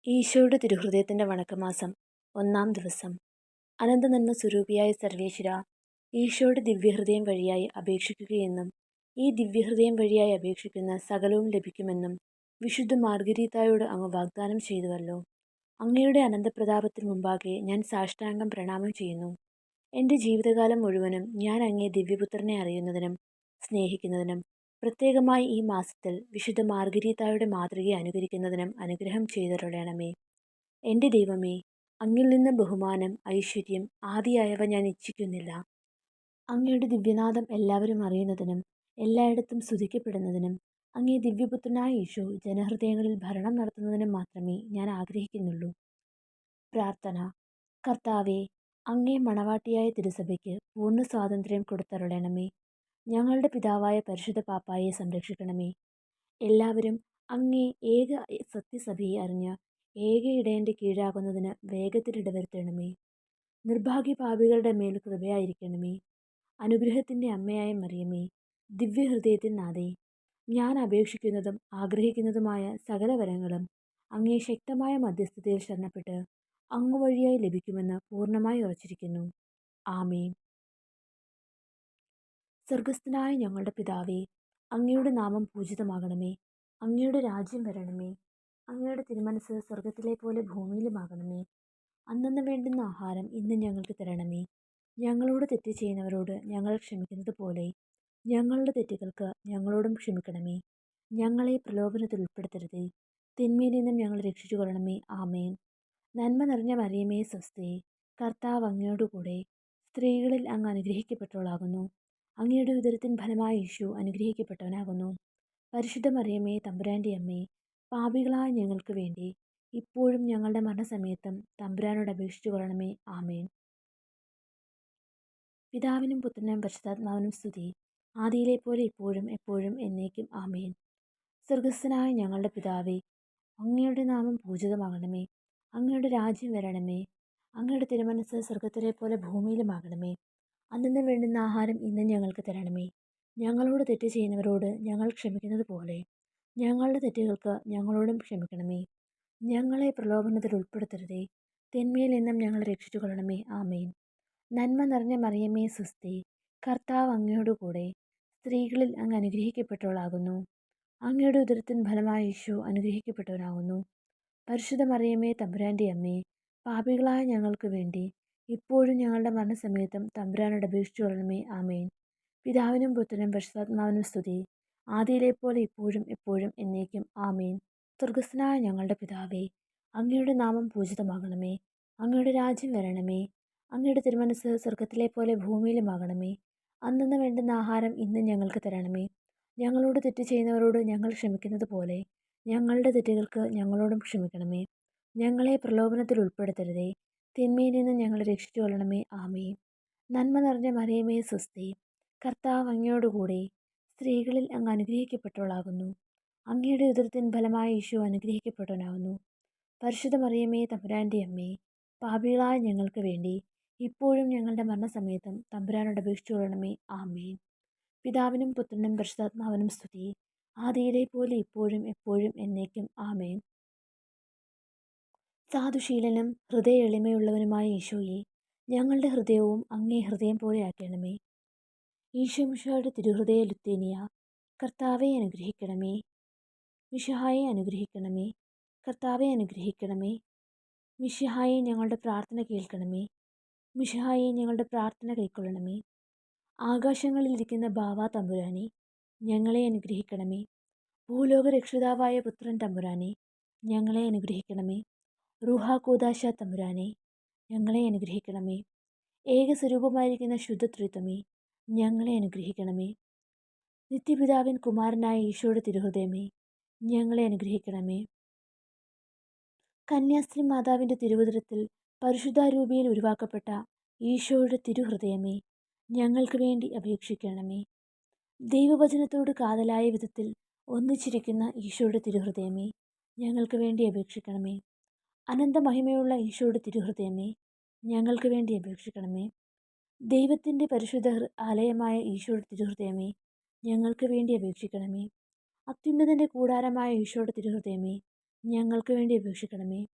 ഈശോയുടെ തിരുഹൃദയത്തിൻ്റെ വണക്കമാസം 1-ാം ദിവസം. അനന്തനന്മ സ്വരൂപിയായ സർവേശ്വര, ഈശോയുടെ ദിവ്യഹൃദയം വഴിയായി അപേക്ഷിക്കുകയെന്നും ഈ ദിവ്യഹൃദയം വഴിയായി അപേക്ഷിക്കുന്ന സകലവും ലഭിക്കുമെന്നും വിശുദ്ധ മാർഗരീത്തായോട് അങ്ങ് വാഗ്ദാനം ചെയ്തുവല്ലോ. അങ്ങയുടെ അനന്തപ്രതാപത്തിന് മുമ്പാകെ ഞാൻ സാഷ്ടാംഗം പ്രണാമം ചെയ്യുന്നു. എൻ്റെ ജീവിതകാലം മുഴുവനും ഞാൻ അങ്ങേ ദിവ്യപുത്രനെ അറിയുന്നതിനും സ്നേഹിക്കുന്നതിനും പ്രത്യേകമായി ഈ മാസത്തിൽ വിശുദ്ധ മാർഗരീത്തായുടെ മാതൃകയെ അനുകരിക്കുന്നതിനും അനുഗ്രഹം ചെയ്തരുളണമേ. എൻ്റെ ദൈവമേ, അങ്ങിൽ നിന്ന് ബഹുമാനം, ഐശ്വര്യം ആദിയായവ ഞാൻ ഇച്ഛിക്കുന്നില്ല. അങ്ങയുടെ ദിവ്യനാദം എല്ലാവരും അറിയുന്നതിനും എല്ലായിടത്തും സ്തുതിക്കപ്പെടുന്നതിനും അങ്ങേ ദിവ്യപുത്രനായ ഈശോ ജനഹൃദയങ്ങളിൽ ഭരണം നടത്തുന്നതിനും മാത്രമേ ഞാൻ ആഗ്രഹിക്കുന്നുള്ളൂ. പ്രാർത്ഥന. കർത്താവേ, അങ്ങേ മണവാട്ടിയായ തിരുസഭയ്ക്ക് പൂർണ്ണ സ്വാതന്ത്ര്യം കൊടുത്തരുളണമേ. ഞങ്ങളുടെ പിതാവായ പരിശുദ്ധ പാപ്പായെ സംരക്ഷിക്കണമേ. എല്ലാവരും അങ്ങേ ഏക സത്യസഭയെ അറിഞ്ഞ് ഏക ഇടയൻ്റെ കീഴാകുന്നതിന് വേഗത്തിൽ ഇടവരുത്തണമേ. നിർഭാഗ്യപാപികളുടെ മേൽ കൃപയായിരിക്കണമേ. അനുഗ്രഹത്തിൻ്റെ അമ്മയായ മറിയമേ, ദിവ്യഹൃദയത്തിൻ നാഥേ, ഞാൻ അപേക്ഷിക്കുന്നതും ആഗ്രഹിക്കുന്നതുമായ സകല വരങ്ങളും അങ്ങേ ശക്തമായ മധ്യസ്ഥതയിൽ ശരണപ്പെട്ട് അങ്ങ് വഴിയായി ലഭിക്കുമെന്ന് പൂർണ്ണമായി ഉറച്ചിരിക്കുന്നു. ആമേൻ. സ്വർഗസ്ഥനായ ഞങ്ങളുടെ പിതാവേ, അങ്ങയുടെ നാമം പൂജിതമാകണമേ. അങ്ങയുടെ രാജ്യം വരണമേ. അങ്ങയുടെ തിരുമനസ് സ്വർഗത്തിലെ പോലെ ഭൂമിയിലുമാകണമേ. അന്നന്ന് വേണ്ടുന്ന ആഹാരം ഇന്ന് ഞങ്ങൾക്ക് തരണമേ. ഞങ്ങളോട് തെറ്റ് ചെയ്യുന്നവരോട് ഞങ്ങൾ ക്ഷമിക്കുന്നത് പോലെ ഞങ്ങളുടെ തെറ്റുകൾക്ക് ഞങ്ങളോടും ക്ഷമിക്കണമേ. ഞങ്ങളെ പ്രലോഭനത്തിൽ ഉൾപ്പെടുത്തരുതേ, തിന്മയിൽ നിന്നും ഞങ്ങൾ രക്ഷിച്ചു കൊള്ളണമേ. ആമേൻ. നന്മ നിറഞ്ഞ മറിയമേ സ്വസ്തി, കർത്താവ് അങ്ങയോടുകൂടെ സ്ത്രീകളിൽ അങ്ങ് അനുഗ്രഹിക്കപ്പെട്ടവളാകുന്നു. അങ്ങയുടെ ഉദരത്തിൻ ഫലമായ യേശു അനുഗ്രഹിക്കപ്പെട്ടവനാകുന്നു. പരിശുദ്ധ മറിയമേ, തമ്പുരാൻ്റെ അമ്മേ, പാപികളായ ഞങ്ങൾക്ക് വേണ്ടി ഇപ്പോഴും ഞങ്ങളുടെ മരണസമയത്തും തമ്പുരാനോട് അപേക്ഷിച്ചു കൊള്ളണമേ. ആമേൻ. പിതാവിനും പുത്രനും പരിശുദ്ധാത്മാവിനും സ്തുതി, ആദിയിലെ പോലെ ഇപ്പോഴും എപ്പോഴും എന്നേക്കും. ആമേൻ. സ്വർഗസ്ഥനായ ഞങ്ങളുടെ പിതാവേ, അങ്ങയുടെ നാമം പൂജിതമാകണമേ. അങ്ങയുടെ രാജ്യം വരണമേ. അങ്ങയുടെ തിരുമനസ് സ്വർഗത്തിലെ പോലെ ഭൂമിയിലുമാകണമേ. അന്നന്ന് വേണ്ടുന്ന ആഹാരം ഇന്ന് ഞങ്ങൾക്ക് തരണമേ. ഞങ്ങളോട് തെറ്റ് ചെയ്യുന്നവരോട് ഞങ്ങൾ ക്ഷമിക്കുന്നത് പോലെ ഞങ്ങളുടെ തെറ്റുകൾക്ക് ഞങ്ങളോടും ക്ഷമിക്കണമേ. ഞങ്ങളെ പ്രലോഭനത്തിൽ ഉൾപ്പെടുത്തരുതേ, തിന്മയിൽ നിന്നും ഞങ്ങൾ രക്ഷിച്ചു കൊള്ളണമേ. ആമേൻ. നന്മ നിറഞ്ഞ മറിയമേ സ്വസ്തി, കർത്താവ് അങ്ങയോടുകൂടെ സ്ത്രീകളിൽ അങ്ങ് അനുഗ്രഹിക്കപ്പെട്ടവളാകുന്നു. അങ്ങയുടെ ഉദരത്തിൻ ഫലമായ യേശു അനുഗ്രഹിക്കപ്പെട്ടവനാകുന്നു. പരിശുദ്ധ മറിയമേ, തമ്പുരാൻ്റെ അമ്മേ, പാപികളായ ഞങ്ങൾക്ക് വേണ്ടി ഇപ്പോഴും ഞങ്ങളുടെ മരണസമയത്തും തമ്പുരാനോട് അപേക്ഷിച്ചു കൊള്ളണമേ. ആമേൻ. പിതാവിനും പുത്രനും പരിശുദ്ധാത്മാവിനും സ്തുതി, ആദിയിലെ പോലെ ഇപ്പോഴും എപ്പോഴും എന്നേക്കും. ആമേൻ. സ്വർഗസ്ഥനായ ഞങ്ങളുടെ പിതാവേ, അങ്ങയുടെ നാമം പൂജിതമാകണമേ. അങ്ങയുടെ രാജ്യം വരണമേ. അങ്ങയുടെ തിരുമനസ് സ്വർഗത്തിലെ പോലെ ഭൂമിയിലുമാകണമേ. അന്നന്ന് വേണ്ടുന്ന ആഹാരം ഇന്ന് ഞങ്ങൾക്ക് തരണമേ. ഞങ്ങളോട് തെറ്റ് ചെയ്യുന്നവരോട് ഞങ്ങൾ ക്ഷമിക്കുന്നത് പോലെ ഞങ്ങളുടെ തെറ്റുകൾക്ക് ഞങ്ങളോടും ക്ഷമിക്കണമേ. ഞങ്ങളെ പ്രലോഭനത്തിൽ ഉൾപ്പെടുത്തരുതേ, തിന്മയിൽ നിന്ന് ഞങ്ങളെ രക്ഷിച്ചു കൊള്ളണമേ. ആമേൻ. നന്മ നിറഞ്ഞ മറിയമേ സ്വസ്തി, കർത്താവ് അങ്ങയോടുകൂടെ സ്ത്രീകളിൽ അങ്ങ് അനുഗ്രഹിക്കപ്പെട്ടവളാകുന്നു. അങ്ങയുടെ ഉദരത്തിൻ ഫലമായ യേശു അനുഗ്രഹിക്കപ്പെട്ടവനാകുന്നു. പരിശുദ്ധ മറിയമേ, തമ്പുരാൻ്റെ അമ്മേ, പാപികളായ ഞങ്ങൾക്ക് വേണ്ടി ഇപ്പോഴും ഞങ്ങളുടെ മരണസമയത്തും തമ്പുരാനോട് അപേക്ഷിച്ചു കൊള്ളണമേ. ആമേൻ. പിതാവിനും പുത്രനും പരിശുദ്ധാത്മാവിനും സ്തുതി, ആദിയിലെ പോലെ ഇപ്പോഴും എപ്പോഴും എന്നേക്കും. ആമേൻ. സാധുശീലനും ഹൃദയ എളിമയുള്ളവനുമായ ഈശോയെ, ഞങ്ങളുടെ ഹൃദയവും അങ്ങേ ഹൃദയം പോലെ ആക്കണമേ. ഈശോ മിശിഹായുടെ തിരുഹൃദയ ലുത്തേനിയ, കർത്താവെ അനുഗ്രഹിക്കണമേ. മിശിഹായെ അനുഗ്രഹിക്കണമേ. കർത്താവെ അനുഗ്രഹിക്കണമേ. മിശിഹായെ ഞങ്ങളുടെ പ്രാർത്ഥന കേൾക്കണമേ. മിശിഹായെ ഞങ്ങളുടെ പ്രാർത്ഥന കൈക്കൊള്ളണമേ. ആകാശങ്ങളിലിരിക്കുന്ന ബാവാ തമ്പുരാനെ, ഞങ്ങളെ അനുഗ്രഹിക്കണമേ. ഭൂലോക രക്ഷിതാവായ പുത്രൻ തമ്പുരാനെ, ഞങ്ങളെ അനുഗ്രഹിക്കണമേ. റൂഹാ കൂദാശ തമ്പുരാനെ, ഞങ്ങളെ അനുഗ്രഹിക്കണമേ. ഏകസ്വരൂപമായിരിക്കുന്ന ശുദ്ധത്രിത്വമേ, ഞങ്ങളെ അനുഗ്രഹിക്കണമേ. നിത്യപിതാവിൻ കുമാരനായ ഈശോയുടെ തിരുഹൃദയമേ, ഞങ്ങളെ അനുഗ്രഹിക്കണമേ. കന്യാസ്ത്രീ മാതാവിൻ്റെ തിരുവുദരത്തിൽ പരിശുദ്ധാരൂപിയിൽ ഉരുവാക്കപ്പെട്ട ഈശോയുടെ തിരുഹൃദയമേ, ഞങ്ങൾക്ക് വേണ്ടി അപേക്ഷിക്കണമേ. ദൈവവചനത്തോട് കാതലായ വിധത്തിൽ ഒന്നിച്ചിരിക്കുന്ന ഈശോയുടെ തിരുഹൃദയമേ, ഞങ്ങൾക്ക് വേണ്ടി അപേക്ഷിക്കണമേ. അനന്തമഹിമയുള്ള ഈശോയുടെ തിരുഹൃദയമേ, ഞങ്ങൾക്ക് വേണ്ടി അപേക്ഷിക്കണമേ. ദൈവത്തിൻ്റെ പരിശുദ്ധ ആലയമായ ഈശോയുടെ തിരുഹൃദയമേ, ഞങ്ങൾക്ക് വേണ്ടി അപേക്ഷിക്കണമേ. അത്യുന്നതൻ്റെ കൂടാരമായ ഈശോയുടെ തിരുഹൃദയമേ, ഞങ്ങൾക്ക് വേണ്ടി അപേക്ഷിക്കണമേ.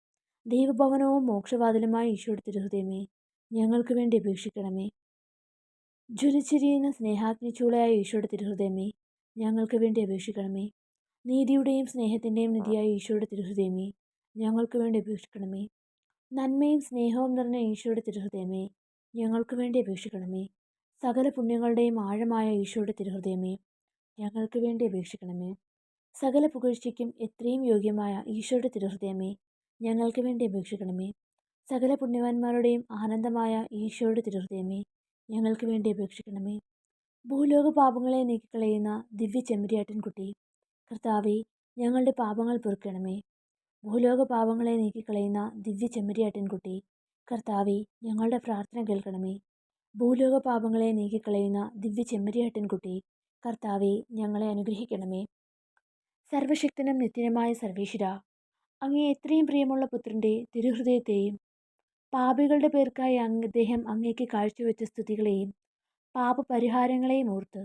ദൈവഭവനവും മോക്ഷവാതിലുമായ ഈശോയുടെ തിരുഹൃദയമേ, ഞങ്ങൾക്ക് വേണ്ടി അപേക്ഷിക്കണമേ. ജ്വലിച്ചിരിയുന്ന സ്നേഹാഗ്നിച്ചൂളയായ ഈശോയുടെ തിരുഹൃദയമേ, ഞങ്ങൾക്ക് വേണ്ടി അപേക്ഷിക്കണമേ. നീതിയുടെയും സ്നേഹത്തിൻ്റെയും നിധിയായ ഈശോയുടെ തിരുഹൃദയമേ, ഞങ്ങൾക്ക് വേണ്ടി അപേക്ഷിക്കണമേ. നന്മയും സ്നേഹവും നിറഞ്ഞ ഈശോയുടെ തിരുഹൃദയമേ, ഞങ്ങൾക്ക് വേണ്ടി അപേക്ഷിക്കണമേ. സകല പുണ്യങ്ങളുടെയും ആഴമായ ഈശോയുടെ തിരുഹൃദയമേ, ഞങ്ങൾക്ക് വേണ്ടി അപേക്ഷിക്കണമേ. സകല പുകഴ്ചയ്ക്കും എത്രയും യോഗ്യമായ ഈശോയുടെ തിരുഹൃദയമേ, ഞങ്ങൾക്ക് വേണ്ടി അപേക്ഷിക്കണമേ. സകല പുണ്യവാന്മാരുടെയും ആനന്ദമായ ഈശോയുടെ തിരുഹൃദയമേ, ഞങ്ങൾക്ക് വേണ്ടി അപേക്ഷിക്കണമേ. ഭൂലോക പാപങ്ങളെ നീക്കിക്കളയുന്ന ദിവ്യ ചെമ്മരിയാട്ടിൻകുട്ടി, കർത്താവേ, ഞങ്ങളുടെ പാപങ്ങൾ പൊറുക്കണമേ. ഭൂലോക പാപങ്ങളെ നീക്കിക്കളയുന്ന ദിവ്യ ചെമ്മരിയാട്ടിൻകുട്ടി, കർത്താവേ, ഞങ്ങളുടെ പ്രാർത്ഥന കേൾക്കണമേ. ഭൂലോക പാപങ്ങളെ നീക്കിക്കളയുന്ന ദിവ്യ ചെമ്മരിയാട്ടിൻകുട്ടി, കർത്താവേ, ഞങ്ങളെ അനുഗ്രഹിക്കണമേ. സർവശക്തനും നിത്യനുമായ സർവേശ്വര, അങ്ങേ എത്രയും പ്രിയമുള്ള പുത്രൻ്റെ തിരുഹൃദയത്തെയും പാപികളുടെ പേർക്കായി അദ്ദേഹം അങ്ങേക്ക് കാഴ്ചവെച്ച സ്തുതികളെയും പാപപരിഹാരങ്ങളെയും ഓർത്ത്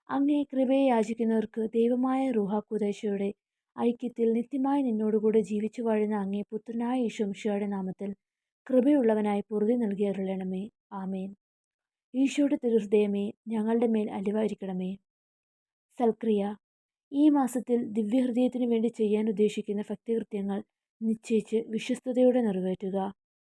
അങ്ങേ കൃപയെ യാചിക്കുന്നവർക്ക് ദൈവമായ റൂഹാക്കുദശയുടെ ഐക്യത്തിൽ നിത്യമായി നിന്നോടുകൂടെ ജീവിച്ചു വാഴുന്ന അങ്ങേ പുത്രനായ ഈശോമിശിഹായുടെ നാമത്തിൽ കൃപയുള്ളവനായി പൊറുതി നൽകി അരുളണമേ. ആമേൻ. ഈശോയുടെ തിരുഹൃദയമേ, ഞങ്ങളുടെ മേൽ അലിവായിരിക്കണമേ. സൽക്രിയ. ഈ മാസത്തിൽ ദിവ്യഹൃദയത്തിനു വേണ്ടി ചെയ്യാൻ ഉദ്ദേശിക്കുന്ന ഭക്തികൃത്യങ്ങൾ നിശ്ചയിച്ച് വിശ്വസ്തയോടെ നിറവേറ്റുക.